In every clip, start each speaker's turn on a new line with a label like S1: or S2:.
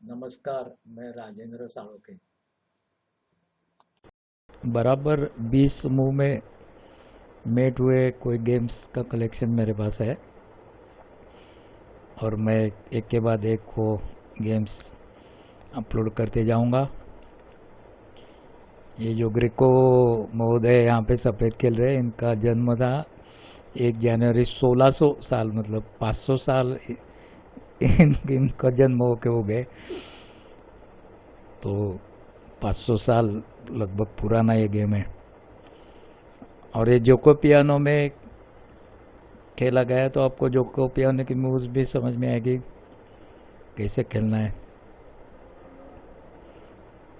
S1: नमस्कार, मैं राजेंद्र साळोखे।
S2: बराबर 20 मूव में मेट हुए कोई गेम्स का कलेक्शन मेरे पास है और मैं एक के बाद एक वो गेम्स अपलोड करते जाऊंगा। ये जो ग्रेको महोदय यहाँ पे सफ़ेद खेल रहे हैं, इनका जन्म था 1 जनवरी 1600 साल, मतलब 500 साल इनका जन्म हो के हो गए। तो 500 साल लगभग पुराना ये गेम है। और ये जोको पियानो में खेला गया है, तो आपको जोको पियानो की मूव्स भी समझ में आएगी कैसे खेलना है।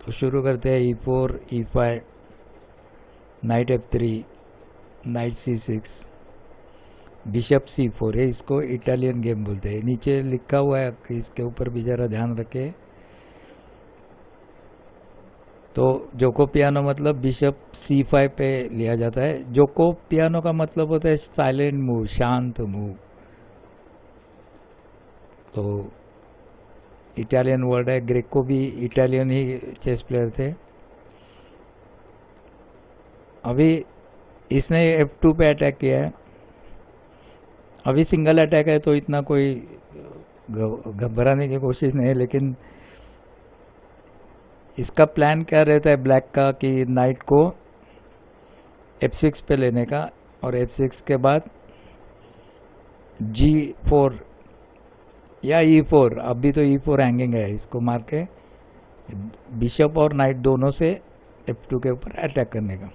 S2: तो शुरू करते हैं। E4, E5, night F3, night C6, bishop C4 है। इसको इटालियन गेम बोलते हैं। नीचे लिखा हुआ है कि इसके ऊपर भी ज़रा ध्यान रखें। तो जोको पियानो मतलब बिशप C5 पे लिया जाता है। जोको पियानो का मतलब होता है साइलेंट मूव, शांत मूव। तो इटालियन वर्ड है। ग्रेको भी इटालियन ही चेस प्लेयर थे। अभी इसने F2 पे अटैक किया है। अभी सिंगल अटैक है तो इतना कोई घबराने की कोशिश नहीं है, लेकिन इसका प्लान क्या रहता है ब्लैक का कि नाइट को F6 पे लेने का, और F6 के बाद G4 या E4। अभी तो E4 हैंगिंग है, इसको मार के बिशप और नाइट दोनों से F2 के ऊपर अटैक करने का।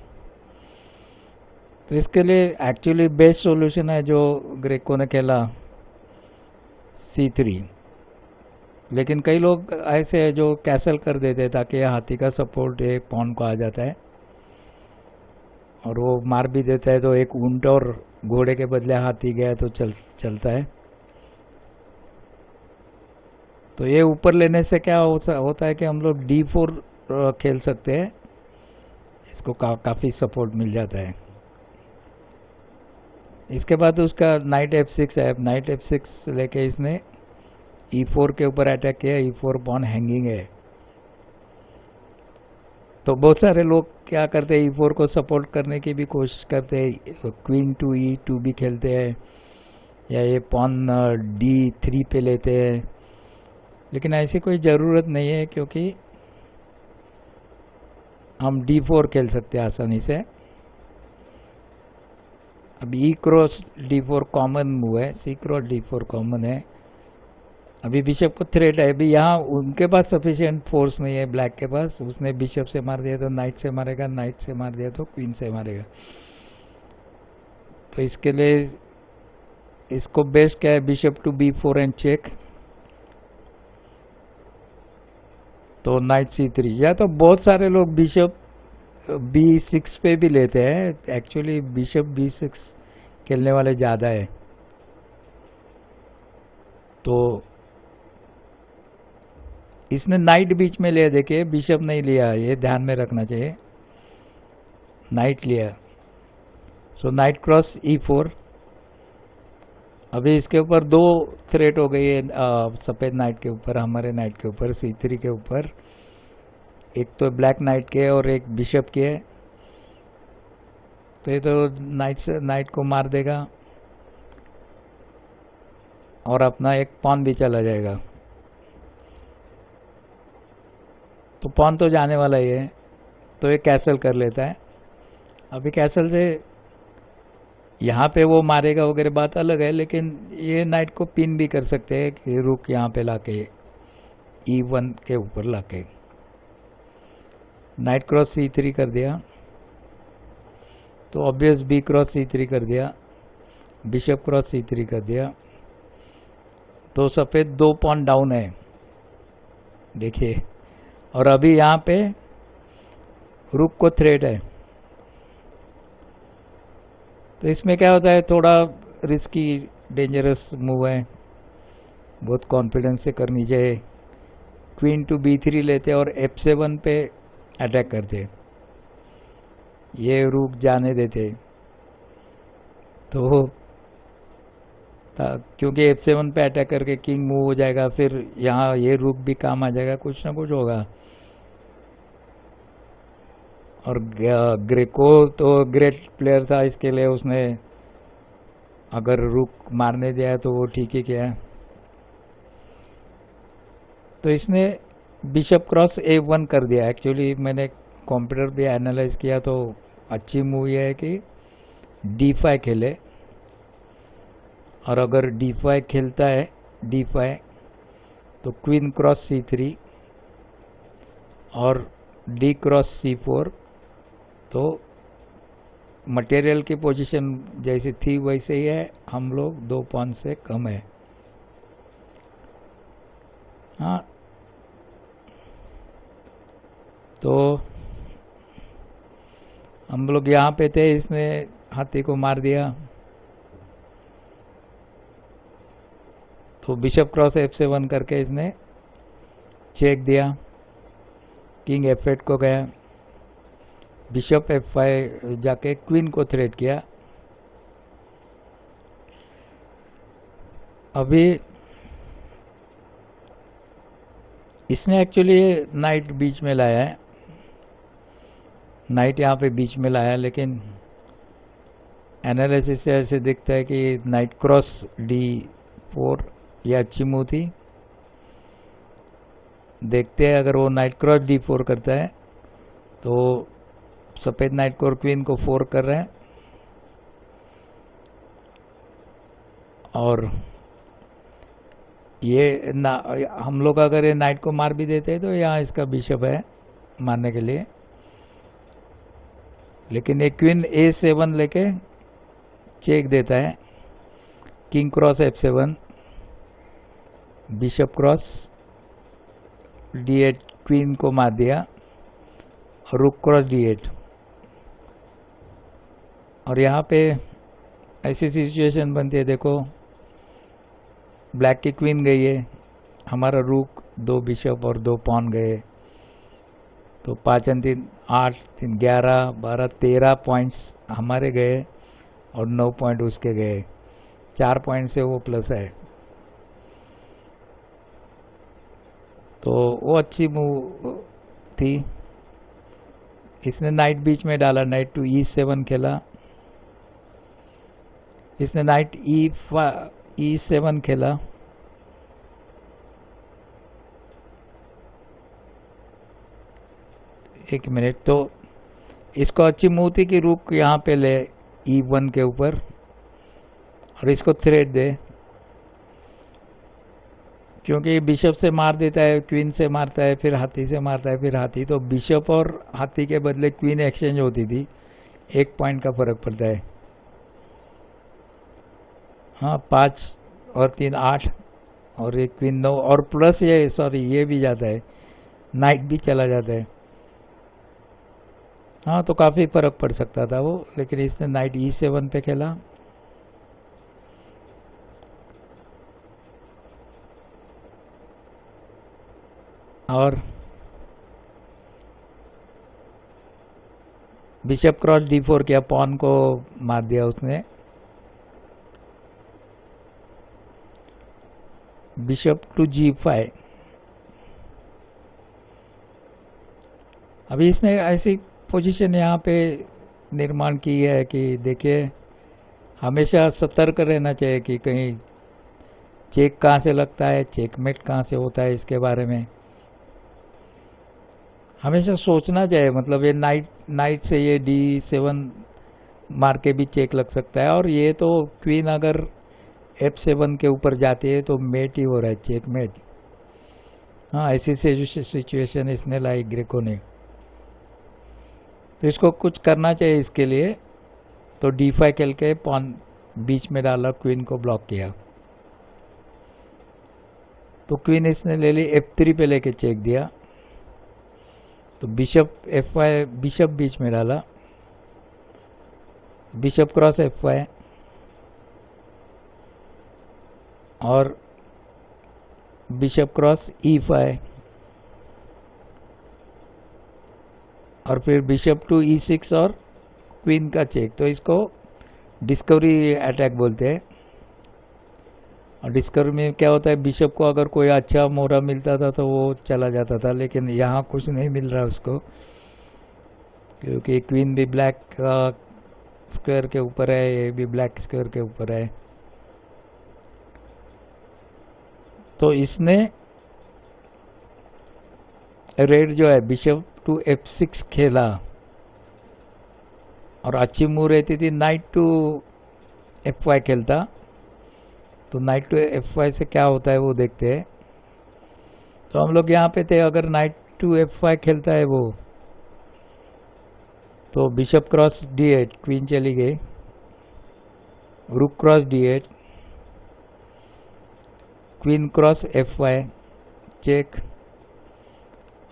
S2: तो इसके लिए एक्चुअली बेस्ट सॉल्यूशन है जो ग्रेको ने खेला, C3। लेकिन कई लोग ऐसे हैं जो कैसल कर देते ताकि हाथी का सपोर्ट एक पॉन को आ जाता है और वो मार भी देता है। तो एक ऊंट और घोड़े के बदले हाथी गया तो चलता है। तो ये ऊपर लेने से क्या होता है कि हम लोग D4 खेल सकते हैं। इसको काफ़ी सपोर्ट मिल जाता है। इसके बाद उसका नाइट F6 है। नाइट F6 लेके इसने E4 के ऊपर अटैक किया। E4 पॉन हैंगिंग है। तो बहुत सारे लोग क्या करते हैं, E4 को सपोर्ट करने की भी कोशिश करते हैं। क्वीन टू E2 भी खेलते हैं, या ये पॉन D3 पे लेते हैं। लेकिन ऐसी कोई ज़रूरत नहीं है, क्योंकि हम D4 खेल सकते हैं आसानी से। अब E cross D4 common move है, C क्रॉस D4 कॉमन है। अभी बिशप को थ्रेट है। अभी यहाँ उनके पास सफिशिएंट फोर्स नहीं है ब्लैक के पास। उसने बिशप से मार दिया तो नाइट से मारेगा, नाइट से मार दिया तो क्वीन से मारेगा। तो इसके लिए इसको बेस्ट क्या है, bishop to B4 and check. तो नाइट C3, या तो बहुत सारे लोग बिशप B6 पे भी लेते हैं। एक्चुअली बिशप B6 खेलने वाले ज़्यादा है। तो इसने नाइट बीच में लिया, देखिए बिशप नहीं लिया, ये ध्यान में रखना चाहिए। नाइट लिया, सो नाइट क्रॉस E4। अभी इसके ऊपर दो थ्रेट हो गई है सफ़ेद नाइट के ऊपर, हमारे नाइट के ऊपर, C3 के ऊपर। एक तो ब्लैक नाइट के और एक बिशप के है। तो ये तो नाइट से नाइट को मार देगा और अपना एक पॉन भी चला जाएगा। तो पॉन तो जाने वाला ही है, तो ये कैसल कर लेता है। अभी कैसल से यहाँ पे वो मारेगा वगैरह बात अलग है, लेकिन ये नाइट को पिन भी कर सकते हैं कि रुक यहाँ पे लाके E1 के ऊपर लाके। नाइट क्रॉस C3 कर दिया, तो ऑब्वियस B क्रॉस C3 कर दिया, बिशप क्रॉस C3 कर दिया। तो सफ़ेद दो पॉन डाउन है, देखिए। और अभी यहाँ पे रुक को थ्रेट है। तो इसमें क्या होता है, थोड़ा रिस्की डेंजरस मूव है, बहुत कॉन्फिडेंस से करनी चाहिए। क्वीन टू B3 लेते और F7 पे अटैक करते, ये रुक जाने देते। तो क्योंकि F7 पे अटैक करके किंग मूव हो जाएगा, फिर यहाँ ये रूक भी काम आ जाएगा, कुछ ना कुछ होगा। और ग्रेको तो ग्रेट प्लेयर था, इसके लिए उसने अगर रुक मारने दिया है तो वो ठीक ही किया है। तो इसने बिशप क्रॉस A1 कर दिया। एक्चुअली मैंने कंप्यूटर पे एनालाइज किया तो अच्छी मूव ये है कि D5 खेले, और अगर D5 खेलता है D5 तो क्वीन क्रॉस C3 और D क्रॉस C4, तो मटेरियल की पोजीशन जैसी थी वैसे ही है, हम लोग 2 पॉइंट से कम है। हाँ, तो हम लोग यहाँ पे थे, इसने हाथी को मार दिया। तो बिशप क्रॉस F7 करके इसने चेक दिया, किंग F8 को गया, बिशप F5 जाके क्वीन को थ्रेट किया। अभी इसने एक्चुअली नाइट बीच में लाया है, नाइट यहाँ पे बीच में लाया, लेकिन एनालिसिस से ऐसे दिखता है कि नाइट क्रॉस D4 ये अच्छी मूव थी। देखते हैं, अगर वो नाइट क्रॉस D4 करता है तो सफ़ेद नाइट को और क्वीन को 4 कर रहे हैं, और ये ना हम लोग अगर ये नाइट को मार भी देते हैं तो यहाँ इसका बिशप है मारने के लिए, लेकिन ये क्वीन A7 लेके चेक देता है, king cross F7, bishop cross D8, queen को मार दिया, और रुक क्रॉस D8। और यहाँ पे ऐसी सिचुएशन बनती है, देखो ब्लैक की क्वीन गई है, हमारा रूक, 2 बिशप और 2 पॉन गए, तो 5 और 3 8, 3 11 12 13 पॉइंट्स हमारे गए और 9 पॉइंट उसके गए, 4 पॉइंट से वो प्लस है। तो वो अच्छी मूव थी। इसने नाइट बीच में डाला, नाइट टू E7 खेला, इसने नाइट E7 खेला, एक मिनट। तो इसको अच्छी मूव थी कि रुक यहाँ पे ले E1 के ऊपर और इसको थ्रेट दे, क्योंकि बिशप से मार देता है, क्वीन से मारता है, फिर हाथी से मारता है, फिर हाथी, तो बिशप और हाथी के बदले क्वीन एक्सचेंज होती थी, 1 पॉइंट का फर्क पड़ता है। हाँ, 5 और 3 8 और एक क्वीन 9, और प्लस ये सॉरी ये भी जाता है, नाइट भी चला जाता है। हाँ, तो काफ़ी फर्क पड़ सकता था वो, लेकिन इसने नाइट E7 पे खेला, और बिशप क्रॉस D4 किया, पॉन को मार दिया उसने, बिशप टू G5। अभी इसने ऐसी पोजीशन यहाँ पे निर्माण की है कि देखिए, हमेशा सतर्क रहना चाहिए कि कहीं चेक कहाँ से लगता है, चेकमेट कहाँ से होता है, इसके बारे में हमेशा सोचना चाहिए। मतलब ये नाइट से ये D7 मार के भी चेक लग सकता है, और ये तो क्वीन अगर F7 के ऊपर जाती है तो मेट ही हो रहा है, चेकमेट। हाँ, ऐसी सिचुएशन इसने लाई ग्रेको ने, तो इसको कुछ करना चाहिए इसके लिए। तो D5 खेल के पॉन बीच में डाला, क्वीन को ब्लॉक किया, तो क्वीन इसने ले ली, F3 पे लेके चेक दिया, तो बिशप F5, बिशप बीच में डाला, बिशप क्रॉस F5 और बिशप क्रॉस E5, और फिर बिशप टू E6 और क्वीन का चेक। तो इसको डिस्कवरी अटैक बोलते हैं। और डिस्कवरी में क्या होता है, बिशप को अगर कोई अच्छा मोहरा मिलता था तो वो चला जाता था, लेकिन यहाँ कुछ नहीं मिल रहा उसको, क्योंकि क्वीन भी ब्लैक स्क्वायर के ऊपर है, ये भी ब्लैक स्क्वायर के ऊपर है। तो इसने रेड जो है बिशप टू F6 खेला, और अच्छी मूव रहती थी नाइट टू F5 खेलता। तो नाइट टू F5 से क्या होता है वो देखते हैं। तो हम लोग यहाँ पे थे, अगर नाइट टू F5 खेलता है वो, तो बिशप क्रॉस D8, क्वीन चली गई, rook cross D8, queen cross F5 check,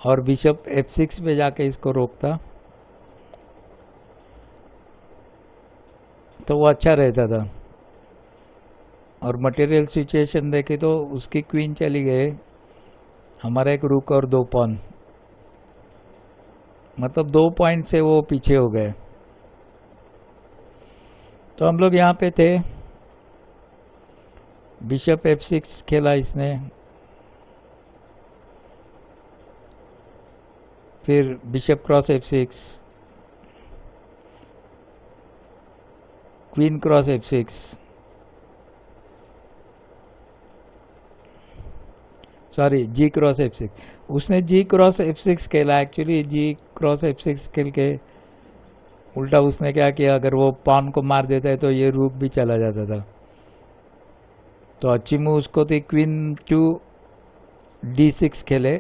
S2: और बिशप F6 पे जाके इसको रोकता, तो वो अच्छा रहता था। और मटेरियल सिचुएशन देखे तो उसकी क्वीन चली गई, हमारा एक रुक और 2 पॉन, मतलब 2 पॉइंट से वो पीछे हो गए। तो हम लोग यहाँ पे थे, बिशप F6 खेला इसने, फिर bishop cross F6, queen cross F6, sorry g cross F6। उसने जी क्रॉस F6 खेला, एक्चुअली जी क्रॉस F6 खेल के उल्टा उसने क्या किया, अगर वो पॉन को मार देता है तो ये रूक भी चला जाता था। तो अच्छी मूव उसको थी, क्वीन टू D6 खेले।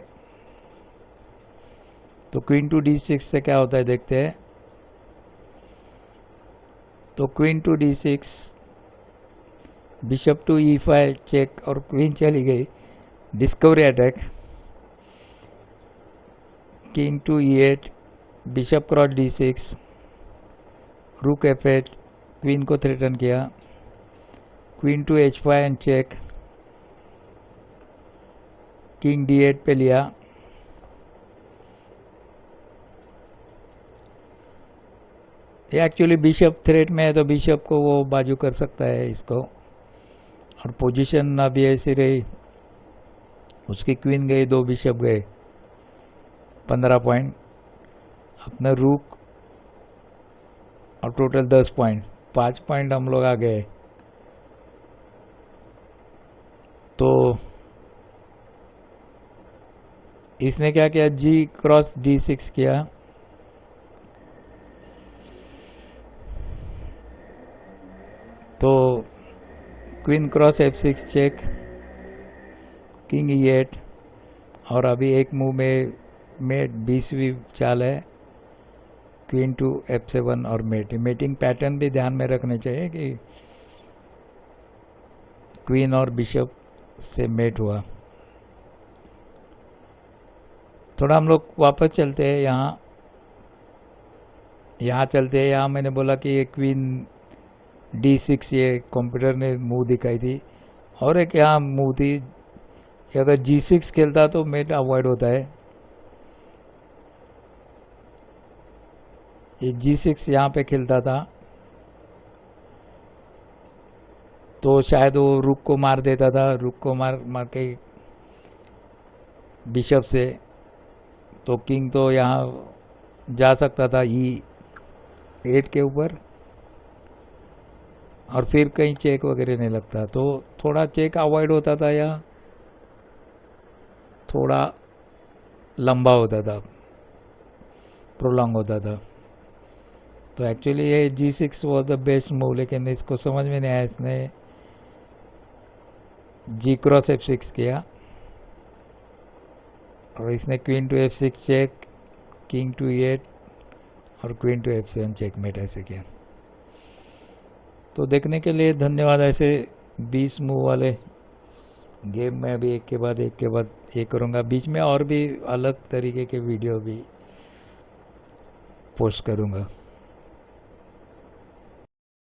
S2: तो क्वीन टू D6 से क्या होता है देखते हैं। तो queen to D6, bishop to E5 check, और क्वीन चली गई, discovery attack, king to E8, bishop cross D6, rook F8, queen को थ्रेटन किया, queen to H5 and check, king D8 पे लिया, ये एक्चुअली बिशप थ्रेट में है तो बिशप को वो बाजू कर सकता है इसको, और पोजीशन अभी ऐसी रही, उसकी क्वीन गई, 2 बिशप गए, 15 पॉइंट, अपना रूक, और टोटल 10 पॉइंट, 5 पॉइंट हम लोग आ गए। तो इसने क्या किया, जी क्रॉस D6 किया, तो queen cross F6 check, king E8, और अभी एक मूव में मेट 20वीं चाल है, क्वीन टू F7 और मेटिंग पैटर्न भी ध्यान में रखने चाहिए कि क्वीन और बिशप से मेट हुआ। थोड़ा हम लोग वापस चलते हैं, यहाँ चलते हैं। यहाँ मैंने बोला कि ये क्वीन D6 ये कंप्यूटर ने मूव दिखाई थी, और एक यहाँ मूव थी कि अगर G6 खेलता तो मेट अवॉइड होता है। ये G6 यहाँ पे खेलता था तो शायद वो रुक को मार देता था, रुक को मार के बिशप से, तो किंग तो यहाँ जा सकता था E8 के ऊपर, और फिर कहीं चेक वगैरह नहीं लगता, तो थोड़ा चेक अवॉइड होता था या थोड़ा लंबा होता था, प्रोलॉन्ग होता था। तो एक्चुअली ये G6 was the best move, लेकिन इसको समझ में नहीं आया, इसने जी क्रॉस F6 किया, और इसने queen to F6 check, king to E8, और क्वीन टू F7 चेकमेट ऐसे किया। तो देखने के लिए धन्यवाद। ऐसे 20 मूव वाले गेम में अभी एक के बाद एक करूँगा, बीच में और भी अलग तरीके के वीडियो भी पोस्ट करूँगा।